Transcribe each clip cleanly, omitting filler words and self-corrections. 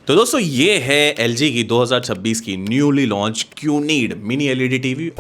तो दोस्तों ये है LG की 2026 की newly launch QNEED mini LED TV.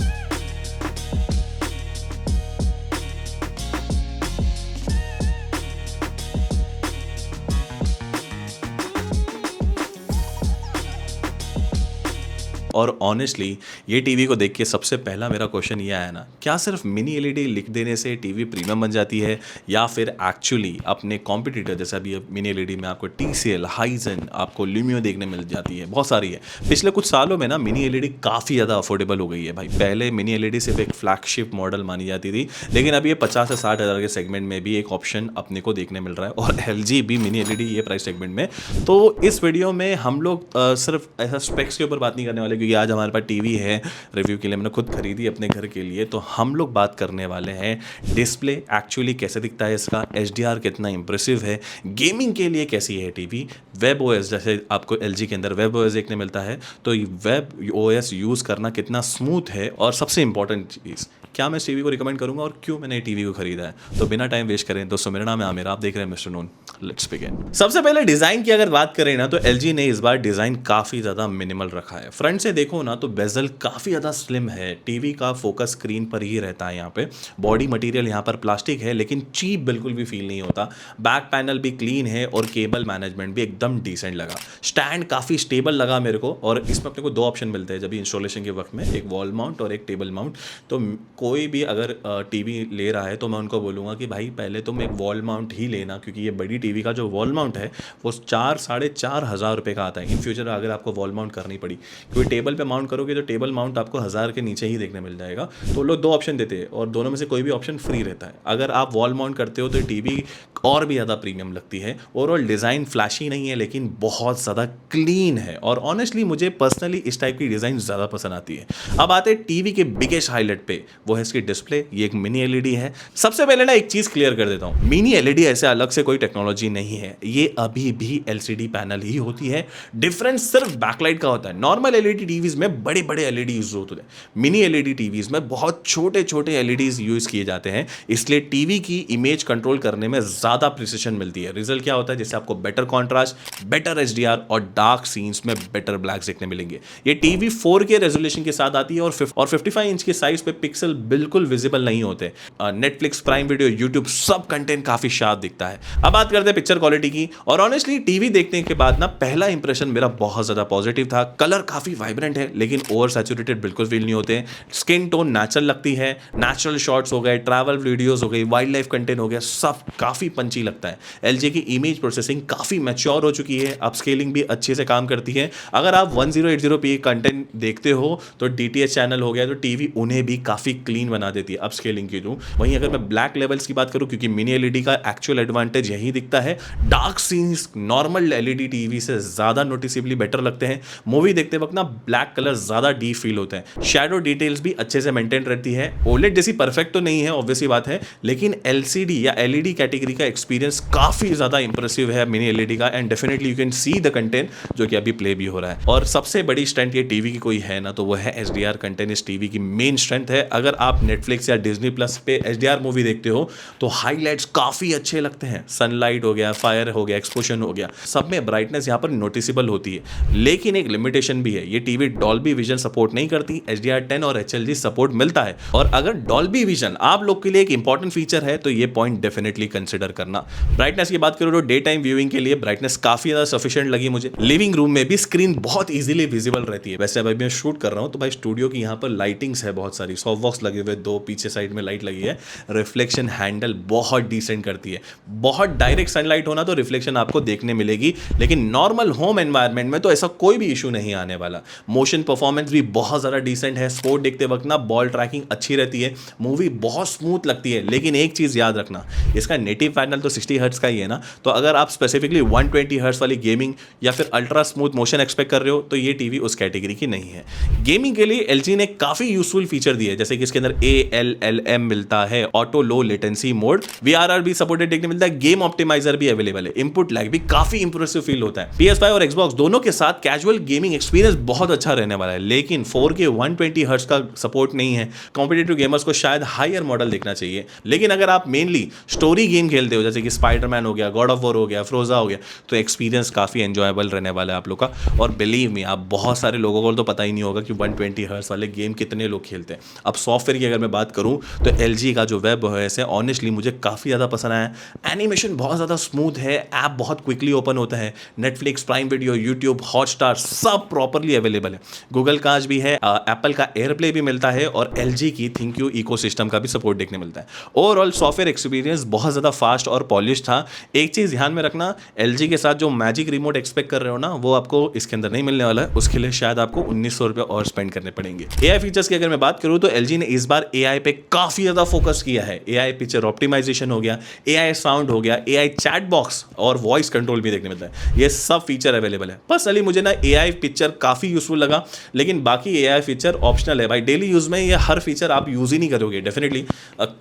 और ऑनेस्टली ये टीवी को देख के सबसे पहला मेरा क्वेश्चन ये आया ना, क्या सिर्फ मिनी एलईडी लिख देने से टीवी प्रीमियम बन जाती है या फिर एक्चुअली अपने कॉम्पिटिटर जैसा भी मिनी एलईडी में आपको TCL, हाइजन, आपको ल्यूमियो देखने मिल जाती है, बहुत सारी है। पिछले कुछ सालों में ना मिनी एलईडी काफ़ी ज़्यादा अफोर्डेबल हो गई है भाई। पहले मिनी एलईडी सिर्फ एक फ्लैगशिप मॉडल मानी जाती थी, लेकिन अब ये 50 से 60 हज़ार के सेगमेंट में भी एक ऑप्शन अपने को देखने मिल रहा है और LG भी मिनी एलईडी ये प्राइस सेगमेंट में। तो इस वीडियो में हम लोग सिर्फ ऐसा स्पेक्स के ऊपर बात नहीं करने वाले, क्योंकि आज हमारे पास टीवी है रिव्यू के लिए, मैंने खुद खरीदी अपने घर के लिए। तो हम लोग बात करने वाले हैं डिस्प्ले एक्चुअली कैसे दिखता है इसका, HDR कितना इंप्रेसिव है, गेमिंग के लिए कैसी है टीवी, वेब OS जैसे आपको LG के अंदर वेब OS देखने मिलता है, तो वेब OS यूज़ करना कितना स्मूथ है, और सबसे इंपॉर्टेंट चीज़ क्या मैं इस टीवी को रिकमेंड करूंगा और क्यों मैंने टीवी को खरीदा है। तो बिना टाइम वेस्ट करें दोस्तों, मेरा नाम है आमिर, आप देख रहे हैं मिस्टर नून, लेट्स बिगिन। सबसे पहले डिज़ाइन की अगर बात करें ना, तो LG ने इस बार डिज़ाइन काफ़ी ज़्यादा मिनिमल रखा है। फ्रंट से देखो ना तो बेजल काफ़ी ज़्यादा स्लिम है, टीवी का फोकस स्क्रीन पर ही रहता है। यहाँ पे बॉडी मटेरियल यहाँ पर प्लास्टिक है, लेकिन चीप बिल्कुल भी फील नहीं होता। बैक पैनल भी क्लीन है और केबल मैनेजमेंट भी एकदम डिसेंट लगा। स्टैंड काफ़ी स्टेबल लगा मेरे को, और इसमें अपने को दो ऑप्शन मिलते हैं जब भी इंस्टॉलेशन के वक्त में, एक वॉल माउंट और एक टेबल माउंट। तो कोई भी अगर टीवी ले रहा है तो मैं उनको बोलूँगा कि भाई पहले तुम एक वॉल माउंट ही लेना, क्योंकि ये बड़ी टीवी का जो वॉल माउंट है वो 4-4.5 हज़ार का आता है इन फ्यूचर अगर आपको वॉल माउंट करनी पड़ी। क्योंकि टेबल पे माउंट करोगे तो टेबल माउंट आपको 1000 के नीचे ही देखने मिल जाएगा। तो लोग दो ऑप्शन देते हैं और दोनों में से कोई भी ऑप्शन फ्री रहता है। अगर आप वॉल माउंट करते हो तो टीवी और भी ज़्यादा प्रीमियम लगती है। ओवरऑल डिज़ाइन फ्लैशी नहीं है, लेकिन बहुत ज़्यादा क्लीन है, और ऑनेस्टली मुझे पर्सनली इस टाइप की डिज़ाइन ज़्यादा पसंद आती है। अब आते हैं टीवी के बिगेस्ट हाईलाइट पे, वो है इसकी डिस्प्ले। ये एक मिनी एलईडी है। सबसे पहले ना एक चीज़ क्लियर कर देता हूँ, मिनी एलईडी ऐसे अलग से कोई टेक्नोलॉजी नहीं है, ये अभी भी LCD पैनल ही होती है। डिफरेंस सिर्फ बैकलाइट का होता है। नॉर्मल एलईडी टीवीज में बड़े बड़े एलईडी यूज होते हैं, मिनी एलईडी टीवीज में बहुत छोटे छोटे एलईडीज यूज किए जाते हैं, इसलिए टीवी की इमेज कंट्रोल करने में ज़्यादा प्रिसिशन मिलती है। रिजल्ट क्या होता है, जैसे आपको बेटर कॉन्ट्रास्ट, बेटर HDR और डार्क सीन्स में बेटर ब्लैक्स देखने मिलेंगे। ये टीवी 4K रेजोल्यूशन के साथ आती है और 55 इंच के साइज पे पिक्सल बिल्कुल विजिबल नहीं होते। नेटफ्लिक्स, प्राइम वीडियो, यूट्यूब सब कंटेंट काफी शार्प दिखता है। अब बात करते हैं पिक्चर क्वालिटी की, और ऑनेस्टली टीवी देखने के बाद ना पहला इंप्रेशन मेरा बहुत ज्यादा पॉजिटिव था। कलर काफी वाइब्रेंट है, लेकिन ओवर सैचुरेटेड बिल्कुल फील नहीं होते। स्किन टोन नेचुरल लगती है, नेचुरल शॉट्स हो गए, ट्रैवल वीडियोस हो गई, वाइल्ड लाइफ कंटेंट हो गया, सब काफी पंची लगता है। LG की इमेज प्रोसेसिंग काफी मैच्योर हो चुकी है, अपस्केलिंग भी अच्छे से काम करती है। अगर आप 1080p कंटेंट देखते हो तो DTH चैनल हो गया, तो टीवी उन्हें भी काफी क्लीन बना देती है अपस्केलिंग के थ्रू। वहीं अगर मैं ब्लैक लेवल्स की बात करूं, क्योंकि मिनी एलईडी का एक्चुअल एडवांटेज यही दिखता है, dark scenes normal LED TV से ज्यादा नोटिसेबली बेटर लगते हैं। मूवी देखते वक्त ना ब्लैक कलर ज्यादा डीप फील होते हैं, शैडो डिटेल्स भी अच्छे से मेंटेन रहती है। ओलेड जैसी परफेक्ट तो नहीं है, ऑब्वियसली बात है, लेकिन LCD या LED कैटेगरी का एक्सपीरियंस काफी ज्यादा इंप्रेसिव है मिनी एलईडी का, and definitely you can see the content जो कि अभी प्ले भी हो रहा है। और सबसे बड़ी स्ट्रेंथ ये टीवी की कोई है ना, तो वो है HDR कंटेंट। इस टीवी की मेन स्ट्रेंथ है। अगर आप नेटफ्लिक्स या डिज्नी प्लस पे HDR मूवी देखते हो तो हाईलाइट्स काफी अच्छे लगते हैं। सनलाइट हो गया, फायर हो गया, एक्सपोजर हो गया, सब में ब्राइटनेस यहाँ पर नोटिसेबल होती है। लेकिन एक लिमिटेशन भी है, ये टीवी डॉल्बी विजन सपोर्ट नहीं करती। HDR10 और HLG सपोर्ट मिलता है, और अगर डॉल्बी विजन आप लोग के लिए एक इंपॉर्टेंट फीचर है तो ये पॉइंट डेफिनेटली कंसिडर करना। ब्राइटनेस की बात करो तो डे टाइम व्यूइंग के लिए ब्राइटनेस काफी ज्यादा सफिशिएंट लगी मुझे। लिविंग रूम में भी स्क्रीन बहुत इजीली विजिबल रहती है। वैसे अभी मैं शूट कर रहा हूँ तो भाई स्टूडियो की यहाँ पर लाइटिंग्स है, बहुत सारी सॉफ्ट बॉक्स लगे हुए, दो पीछे साइड में लाइट लगी है। रिफ्लेक्शन हैंडल बहुत डिसेंट करती है। बहुत डायरेक्ट सनलाइट होना तो रिफ्लेक्शन आपको देखने मिलेगी, लेकिन नॉर्मल होम एनवायरनमेंट में तो ऐसा कोई भी इशू नहीं आने वाला। मोशन परफॉर्मेंस भी बहुत ज़्यादा डिसेंट है। स्पोर्ट देखते वक्त ना बॉल ट्रैकिंग अच्छी रहती है, मूवी बहुत स्मूथ लगती है। लेकिन एक चीज़ याद रखना, इसका नेटिव पैनल तो 60 हर्ट्ज का ही है ना, तो अगर आप स्पेसिफिकली 120 हर्ट्ज वाली गेमिंग या फिर अल्ट्रा स्मूथ मोशन एक्सपेक्ट कर रहे हो तो ये टीवी उस कैटेगरी की नहीं है। गेमिंग के लिए LG ने काफ़ी यूजफुल फीचर दिए, जैसे कि जिसके अंदर ALLM मिलता है, auto low latency mode, VRR भी सपोर्टेड देखने मिलता है, गेम ऑप्टिमाइजर भी अवेलेबल है, इनपुट लैग भी काफी इंप्रेसिव फील होता है। PS5 और Xbox दोनों के साथ कैजुअल गेमिंग एक्सपीरियंस बहुत अच्छा रहने वाला है, लेकिन 4K 120 हर्ट्ज का सपोर्ट नहीं है। कॉम्पिटिटिव गेमर्स को शायद हायर मॉडल देखना चाहिए, लेकिन अगर आप मेनली स्टोरी गेम खेलते हो जैसे कि स्पाइडरमैन हो गया, गॉड ऑफ वॉर हो गया, फ्रोजा हो गया, तो एक्सपीरियंस काफी एंजॉयबल रहने वाला है आप लोग का। और बिलीव मी, आप बहुत सारे लोगों को तो पता ही नहीं होगा कि 120 हर्ट्ज वाले गेम कितने लोग खेलते हैं। अब सॉफ्टवेयर की अगर मैं बात करूं तो LG का जो वेब OS है ऑनेस्टली मुझे काफ़ी ज़्यादा पसंद आया। एनिमेशन बहुत ज़्यादा स्मूथ है, ऐप बहुत क्विकली ओपन होता है, Netflix, prime video, YouTube, Hotstar सब प्रॉपरली अवेलेबल है, गूगल कास्ट भी है, एप्पल का एयरप्ले भी मिलता है और LG की थिंक्यू इकोसिस्टम का भी सपोर्ट देखने मिलता है। ओवरऑल सॉफ्टवेयर एक्सपीरियंस बहुत ज़्यादा फास्ट और पॉलिश था। एक चीज़ ध्यान में रखना, LG के साथ जो मैजिक रिमोट एक्सपेक्ट कर रहे हो ना, वो आपको इसके अंदर नहीं मिलने वाला है, उसके लिए शायद आपको 1900 रुपये और स्पेंड करने पड़ेंगे। AI फीचर्स की अगर मैं बात करूं तो LG ने इस बार AI पे काफी ज्यादा फोकस किया है। AI पिक्चर ऑप्टिमाइजेशन हो गया, AI साउंड हो गया, AI चैट बॉक्स और वॉइस कंट्रोल भी देखने मिलता है, ये सब फीचर अवेलेबल है। पर्सनली मुझे ना AI पिक्चर काफी यूजफुल लगा, लेकिन बाकी AI फीचर ऑप्शनल है भाई, डेली यूज में ये हर फीचर आप यूज ही नहीं करोगे डेफिनेटली।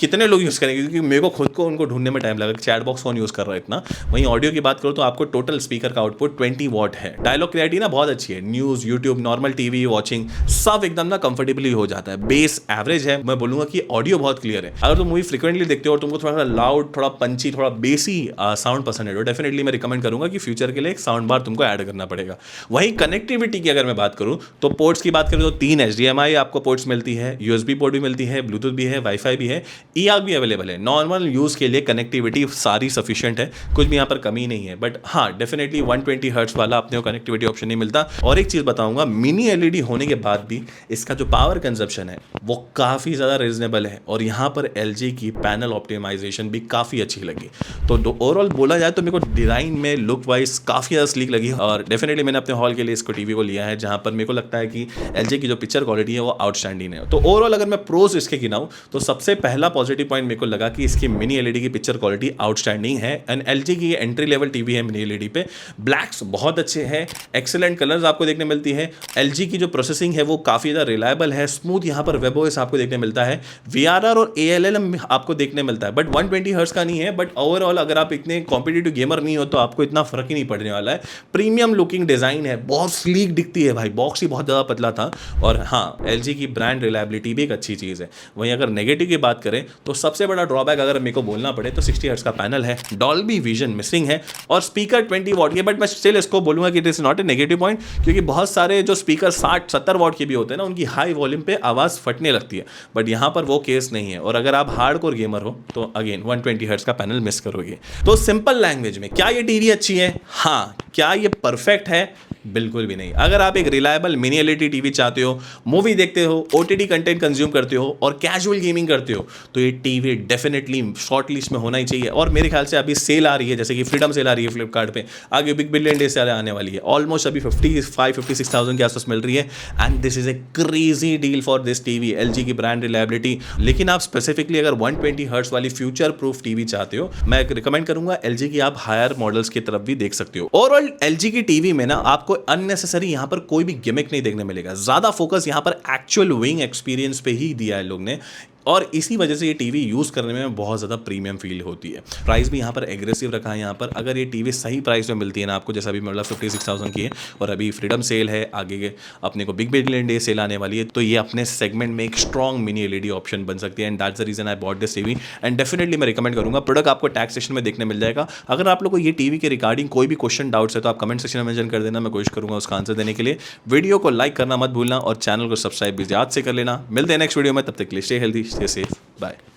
कितने लोग यूज करेंगे, क्योंकि मेरे को खुद को उनको ढूंढने में टाइम लगा कि चैट बॉक्स कौन यूज कर रहा है इतना। वहीं ऑडियो की बात करूँ तो आपको टोटल स्पीकर का आउटपुट 20 वॉट है, डायलॉग क्लैरिटी ना बहुत अच्छी है, news, YouTube, normal TV watching सब एकदम ना कंफर्टेबली हो जाता है। बेस एवरेज है, मैं बोलूंगा कि ऑडियो बहुत क्लियर है। अगर तुम मूवी फ्रीक्वेंटली देखते हो और तुमको थोड़ा सा लाउड, थोड़ा पंची, थोड़ा बेसी साउंड पसंद है तो डेफिनेटली मैं रिकमेंड करूंगा कि फ्यूचर के लिए एक साउंड बार तुमको ऐड करना पड़ेगा। वहीं कनेक्टिविटी की अगर मैं बात करूं तो पोर्ट्स की बात करें तो 3 HDMI आपको पोर्ट्स मिलती है, USB पोर्ट भी मिलती है, ब्लूटूथ भी है, वाईफाई भी है, EARC भी अवेलेबल है। नॉर्मल यूज के लिए कनेक्टिविटी सारी सफिशिएंट है, कुछ भी यहाँ पर कमी नहीं है। बट हाँ, डेफिनेटली 120 हर्ट्ज वाला अपने को कनेक्टिविटी ऑप्शन नहीं मिलता। और एक चीज बताऊंगा, मिनी LED होने के बाद भी इसका जो पावर कंजप्शन है वो काफ़ी ज़्यादा रीजनेबल है, और यहाँ पर LG की पैनल ऑप्टिमाइजेशन भी काफ़ी अच्छी लगी। तो ओवरऑल बोला जाए तो मेरे को डिज़ाइन में लुक वाइज काफ़ी ज़्यादा स्लीक लगी, और डेफिनेटली मैंने अपने हॉल के लिए इसको टीवी को लिया है, जहाँ पर मेरे को लगता है कि LG की जो पिक्चर क्वालिटी है वो आउटस्टैंडिंग है। तो ओवरऑल अगर मैं प्रोज इसके गिनाऊँ तो सबसे पहला पॉजिटिव पॉइंट मेरे को लगा कि इसकी मिनी LED की पिक्चर क्वालिटी आउटस्टैंडिंग है, एंड LG की एंट्री लेवल टीवी है मिनी LED पे। ब्लैक्स बहुत अच्छे हैं, एक्सेलेंट कलर्स आपको देखने मिलती है, LG की जो प्रोसेसिंग है वो काफ़ी ज़्यादा रिलायबल है, स्मूथ यहाँ पर वेब OS आपको देखने मिलता है, VRR और ALLM आपको देखने मिलता है, बट 120 हर्ट्ज का नहीं है। बट ओवरऑल अगर आप इतने कॉम्पिटिटिव गेमर नहीं हो तो आपको इतना फर्क ही नहीं पड़ने वाला है। प्रीमियम लुकिंग डिज़ाइन है, बहुत स्लीक दिखती है भाई, बॉक्स ही बहुत ज़्यादा पतला था। और हाँ, LG की ब्रांड रिलायबिलिटी भी एक अच्छी चीज़ है। वहीं अगर नेगेटिव की बात करें तो सबसे बड़ा ड्रॉबैक अगर मेरे को बोलना पड़े तो 60 हर्ट्ज का पैनल है, डॉल्बी विजन मिसिंग है, और स्पीकर 20 वॉट के, बट मैं स्टिल इसको बोलूँगा कि it is not a negative point, क्योंकि बहुत सारे जो स्पीकर 60-70 वॉट के भी होते हैं ना, उनकी हाई वॉल्यूम पे आवाज़ फटने लगती है, बट यहाँ पर वो केस नहीं है। और अगर आप हार्डकोर गेमर हो तो अगेन 120 हर्ट्ज का पैनल मिस करोगे। तो सिंपल लैंग्वेज में क्या ये टीवी अच्छी है? हाँ। क्या ये परफेक्ट है? बिल्कुल भी नहीं। अगर आप एक रिलायबल मिनी LED टीवी चाहते हो, मूवी देखते हो, OTT कंटेंट कंज्यूम करते हो और कैजुअल गेमिंग करते हो, तो ये टीवी डेफिनेटली शॉर्ट लिस्ट में होना ही चाहिए। और मेरे ख्याल से अभी सेल आ रही है, जैसे कि फ्रीडम सेल आ रही है फ्लिपकार्ट पे, आगे बिग बिलियन डे सेल आने वाली है, ऑलमोस्ट अभी 55-56,000 के आसपास मिल रही है, and this is a crazy deal for this TV, LG की ब्रांड रिलायबिलिटी। लेकिन आप स्पेसिफिकली अगर 120 हर्ट्ज वाली फ्यूचर प्रूफ टीवी चाहते हो, मैं रिकमेंड करूंगा LG की आप हायर मॉडल्स की तरफ भी देख सकते हो। ओवरऑल LG की टीवी में ना आपको अननेसेसरी यहां पर कोई भी गिमिक नहीं देखने मिलेगा, ज्यादा फोकस यहां पर एक्चुअल व्यूइंग एक्सपीरियंस पे ही दिया है लोग ने, और इसी वजह से ये टीवी यूज़ करने में बहुत ज़्यादा प्रीमियम फील होती है। प्राइस भी यहाँ पर एग्रेसिव रखा है। यहाँ पर अगर ये टीवी सही प्राइस में मिलती है ना आपको, जैसा अभी मतलब 56,000 की है, और अभी फ्रीडम सेल है, आगे के अपने को बिग बिलियन डे सेल आने वाली है, तो ये अपने सेगमेंट में एक स्ट्रॉन्ग मिनी LED ऑप्शन बन सकती है, and that's the reason I bought this TV. And definitely मैं रिकमेंड करूँगा, प्रोडक्ट आपको टैक्स सेक्शन में देखने मिल जाएगा। अगर आप लोग को ये टीवी के रिगार्डिंग कोई भी क्वेश्चन डाउट्स है तो आप कमेंट सेक्शन में मेंशन कर देना, मैं कोशिश करूँगा उसका आंसर देने के लिए। वीडियो को लाइक करना मत भूलना और चैनल को सब्सक्राइब भी याद से कर लेना। मिलते हैं नेक्स्ट वीडियो में, तब तक के लिए stay healthy, stay safe, bye.